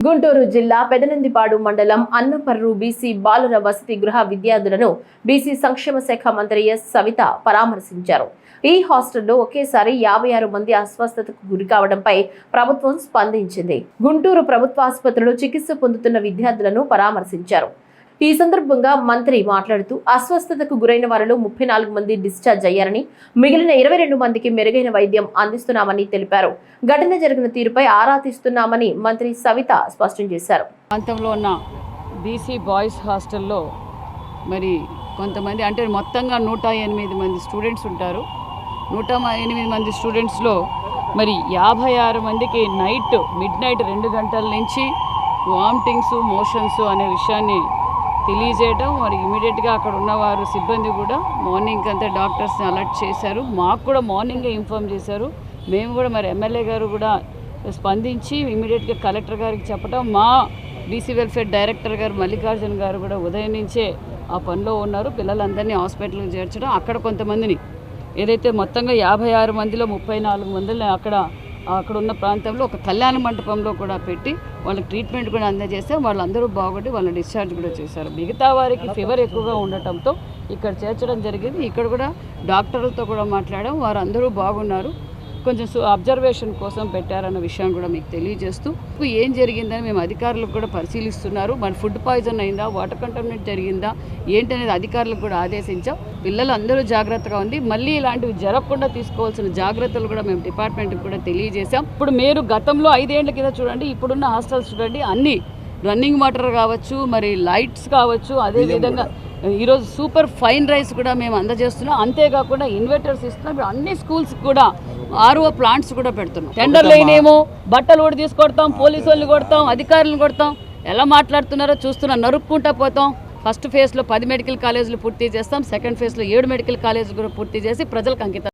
గుంటూరు జిల్లా పెదనందిపాడు మండలం అన్నపర్రు బీసీ బాలుర వసతి గృహ విద్యార్థులను బీసీ సంక్షేమ శాఖ మంత్రి ఎస్ సవిత పరామర్శించారు. ఈ హాస్టల్లో ఒకేసారి 56 మంది అస్వస్థతకు గురి కావడంపై ప్రభుత్వం స్పందించింది. గుంటూరు ప్రభుత్వ ఆసుపత్రిలో చికిత్స పొందుతున్న విద్యార్థులను పరామర్శించారు. ఈ సందర్భంగా మంత్రి మాట్లాడుతూ అస్వస్థతకు గురైన వారిలో 34 మంది డిశ్చార్జ్ అయ్యారని, మిగిలిన 22 మందికి మెరుగైన వైద్యం అందిస్తున్నామని తెలిపారు. ఘటన జరిగిన తీరుపై ఆరా తీస్తున్నామని మంత్రి సవిత స్పష్టం చేశారు. ప్రాంతంలో ఉన్న బీసీ బాయ్స్ హాస్టల్లో మరి కొంతమంది అంటే మొత్తంగా 108 మంది స్టూడెంట్స్ ఉంటారు. 108 మంది స్టూడెంట్స్లో మరి 56 మందికి మిడ్ నైట్ 2 గంటల నుంచి వామిటింగ్స్ మోషన్స్ అనే విషయాన్ని తెలియజేయడం, మరి ఇమీడియట్గా అక్కడ ఉన్నవారు సిబ్బంది కూడా మార్నింగ్ అంతా డాక్టర్స్ని అలర్ట్ చేశారు. మాకు కూడా మార్నింగే ఇన్ఫామ్ చేశారు. మేము కూడా మరి ఎమ్మెల్యే గారు కూడా స్పందించి ఇమీడియట్గా కలెక్టర్ గారికి చెప్పడం, మా బీసీ వెల్ఫేర్ డైరెక్టర్ గారు మల్లికార్జున గారు కూడా ఉదయం నుంచే ఆ పనిలో ఉన్నారు. పిల్లలందరినీ హాస్పిటల్కి చేర్చడం, అక్కడ కొంతమందిని ఏదైతే మొత్తంగా 56 మందిలో 34 మందిని అక్కడ ఉన్న ప్రాంతంలో ఒక కళ్యాణ మంటపంలో కూడా పెట్టి వాళ్ళకి ట్రీట్మెంట్ కూడా అందజేస్తే వాళ్ళందరూ బాగుండి వాళ్ళని డిశ్చార్జ్ కూడా చేశారు. మిగతా వారికి ఫీవర్ ఎక్కువగా ఉండటంతో ఇక్కడ చేర్చడం జరిగింది. ఇక్కడ కూడా డాక్టర్లతో కూడా మాట్లాడాం, వారు అందరూ బాగున్నారు. కొంచెం అబ్జర్వేషన్ కోసం పెట్టారన్న విషయం కూడా మీకు తెలియజేస్తూ ఏం జరిగిందని మేము అధికారులకు కూడా పరిశీలిస్తున్నారు. మరి ఫుడ్ పాయిజన్ అయిందా, వాటర్ కంటామినేట్ జరిగిందా ఏంటనేది అధికారులకు కూడా ఆదేశించాం. పిల్లలు అందరూ జాగ్రత్తగా ఉంది. మళ్ళీ ఇలాంటివి జరగకుండా తీసుకోవాల్సిన జాగ్రత్తలు కూడా మేము డిపార్ట్మెంట్కి కూడా తెలియజేశాం. ఇప్పుడు మీరు గతంలో 5 ఏళ్ల కింద చూడండి, ఇప్పుడున్న హాస్టల్స్ చూడండి, అన్నీ రన్నింగ్ వాటర్ కావచ్చు, మరి లైట్స్ కావచ్చు, అదేవిధంగా ఈరోజు సూపర్ ఫైన్ రైస్ కూడా మేము అందజేస్తున్నాం. అంతేకాకుండా ఇన్వర్టర్స్ ఇస్తున్నాం. ఇప్పుడు అన్ని స్కూల్స్కి కూడా RO ప్లాంట్స్ కూడా పెడుతున్నాం. టెండర్లు అయినేమో బట్టలు కూడా తీసుకొడతాం, పోలీసు వాళ్ళని కొడతాం, అధికారులను కొడతాం. ఎలా మాట్లాడుతున్నారో చూస్తున్నాం, నరుక్కుంటా పోతాం. ఫస్ట్ ఫేజ్లో 10 మెడికల్ కాలేజీలు పూర్తి చేస్తాం, సెకండ్ ఫేజ్లో 7 మెడికల్ కాలేజీలు కూడా పూర్తి చేసి ప్రజలకు అంకితం.